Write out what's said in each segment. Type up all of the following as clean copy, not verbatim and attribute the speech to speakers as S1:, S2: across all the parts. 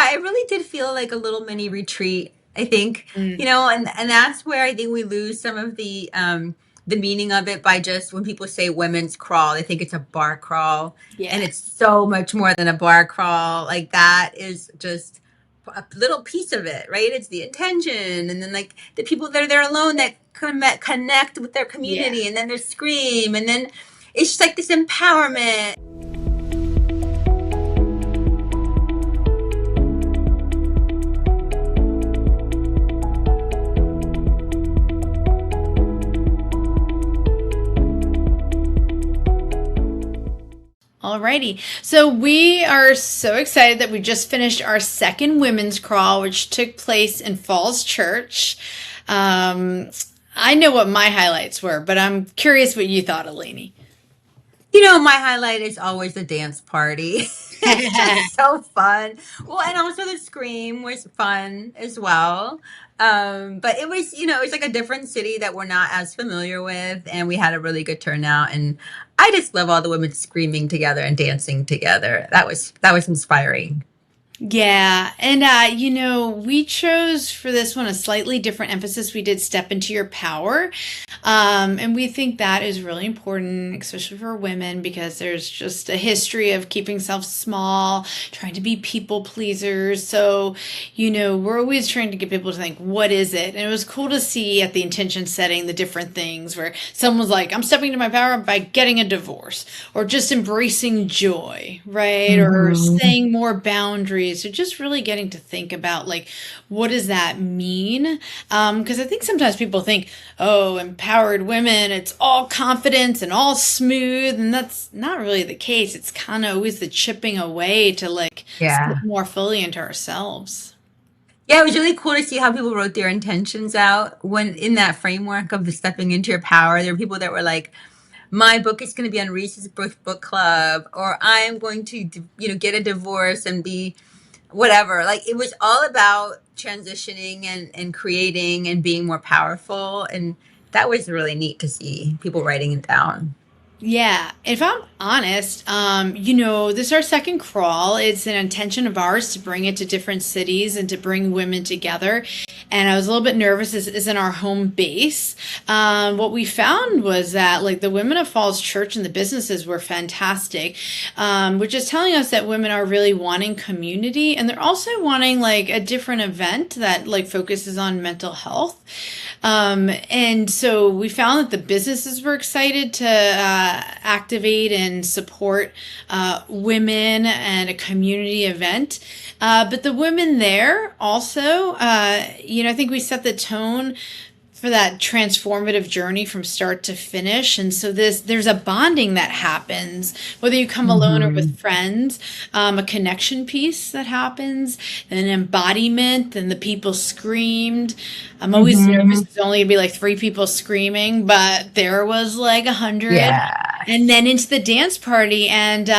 S1: Yeah, it really did feel like a little mini retreat, I think,
S2: Mm,
S1: and that's where I think we lose some of the meaning of it by just when people say women's crawl, they think it's a bar crawl, and
S2: yeah.
S1: it's so much more than a bar crawl. Like that is just a little piece of it, right? It's the intention, and then like the people that are there alone that connect with their
S2: Yeah.
S1: community, and then they scream, and then it's just like this empowerment.
S2: Alrighty. So we are so excited that we just finished our second women's crawl, which took place in Falls Church. Um, I know what my highlights were, but I'm curious what you thought, Eleni.
S1: My highlight is always the dance party. It's just so fun. Well, and also the scream was fun as well. But it was like a different city that we're not as familiar with, and we had a really good turnout. And I just love all the women screaming together and dancing together. That was inspiring.
S2: Yeah, and we chose for this one a slightly different emphasis. We did step into your power. And we think that is really important, especially for women, because there's just a history of keeping self small, trying to be people pleasers. So, we're always trying to get people to think, what is it? And it was cool to see at the intention setting the different things where someone was like, I'm stepping into my power by getting a divorce or just embracing joy, right? Or
S1: Hmm.
S2: saying more boundaries. So just really getting to think about like, what does that mean? Because I think sometimes people think, oh, empowered women, it's all confidence and all smooth. And that's not really the case. It's kind of always the chipping away to like step
S1: Yeah.
S2: more fully into ourselves.
S1: Yeah, it was really cool to see how people wrote their intentions out when in that framework of the stepping into your power. There were people that were like, my book is going to be on Reese's book club, or I'm going to, get a divorce and be whatever. Like it was all about transitioning and creating and being more powerful. And that was really neat to see people writing it down.
S2: Yeah, if I'm honest, this is our second crawl. It's an intention of ours to bring it to different cities and to bring women together. And I was a little bit nervous. This isn't our home base. What we found was that like the women of Falls Church and the businesses were fantastic, which is telling us that women are really wanting community, and they're also wanting like a different event that like focuses on mental health. And so we found that the businesses were excited to activate and support women and a community event. But the women there also, I think we set the tone for that transformative journey from start to finish. And so there's a bonding that happens, whether you come alone or
S1: Hmm.
S2: with friends, a connection piece that happens, an embodiment, and the people screamed. I'm always nervous.
S1: Hmm.
S2: There's only gonna be like three people screaming, but there was like 100.
S1: Yeah.
S2: And then into the dance party. And,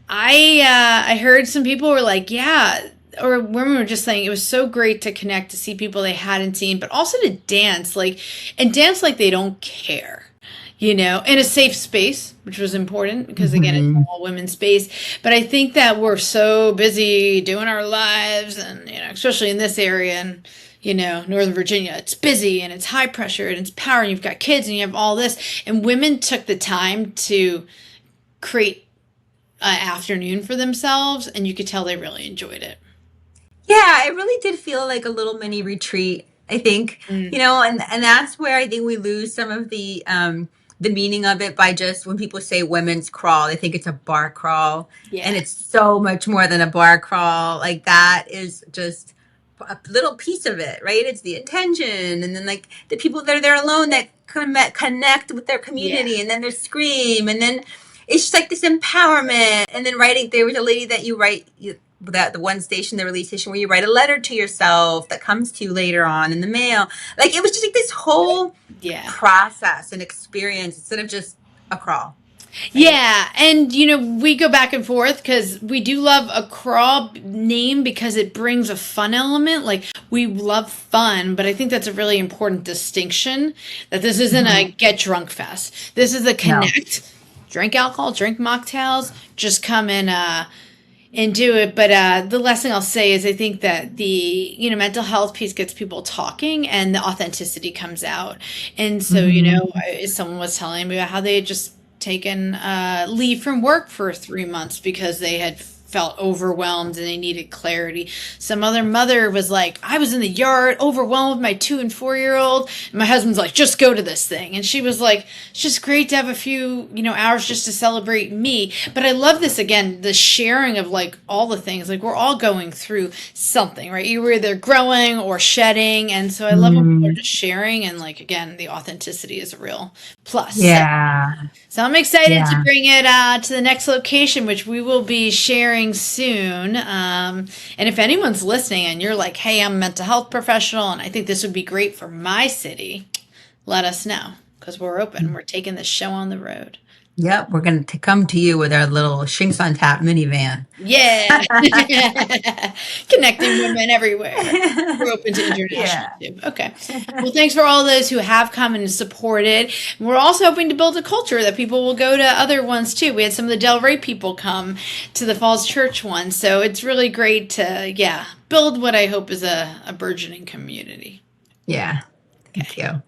S2: I heard some people were like, yeah, or women were just saying it was so great to connect to see people they hadn't seen, but also to dance like they don't care, in a safe space, which was important because again, it's
S1: Hmm.
S2: all women's space. But I think that we're so busy doing our lives, and especially in this area and Northern Virginia, it's busy and it's high pressure and it's power, and you've got kids and you have all this, and women took the time to create afternoon for themselves, and you could tell they really enjoyed it.
S1: Yeah, it really did feel like a little mini retreat, I think,
S2: Mm,
S1: and that's where I think we lose some of the meaning of it by just when people say women's crawl, they think it's a bar crawl, and
S2: yeah,
S1: it's so much more than a bar crawl. Like that is just a little piece of it, right? It's the intention, and then like the people that are there alone that connect with their
S2: yeah,
S1: community, and then they scream, and then it's just like this empowerment. And then writing, there was a lady that you write that the one station, the release station, where you write a letter to yourself that comes to you later on in the mail. Like it was just like this whole
S2: yeah.
S1: process and experience instead of just a crawl, right?
S2: Yeah, and we go back and forth because we do love a crawl name because it brings a fun element. Like we love fun, but I think that's a really important distinction that this isn't
S1: Hmm.
S2: a get drunk fest. This is a
S1: No.
S2: connect, drink alcohol, drink mocktails, just come and and do it. But the last thing I'll say is I think that the, mental health piece gets people talking and the authenticity comes out. And so,
S1: Hmm.
S2: someone was telling me about how they had just taken leave from work for 3 months because they had felt overwhelmed and they needed clarity. Some other mother was like, I was in the yard overwhelmed with my 2 and 4 year old. And my husband's like, just go to this thing. And she was like, it's just great to have a few, hours just to celebrate me. But I love this again, the sharing of like all the things. Like we're all going through something, right? You were either growing or shedding. And so I love when people are
S1: Mm.
S2: just sharing and like, again, the authenticity is a real plus.
S1: Yeah.
S2: So I'm excited to
S1: Yeah.
S2: bring it to the next location, which we will be sharing soon. And if anyone's listening and you're like, hey, I'm a mental health professional and I think this would be great for my city, let us know because we're open. We're taking this show on the road.
S1: Yep. We're going to come to you with our little Shinks on Tap minivan.
S2: Yeah. Connecting women everywhere. We're open to international
S1: Yeah.
S2: too. Okay. Well, thanks for all those who have come and supported. We're also hoping to build a culture that people will go to other ones too. We had some of the Del Rey people come to the Falls Church one. So it's really great to, build what I hope is a burgeoning community.
S1: Yeah. Thank
S2: Okay.
S1: you.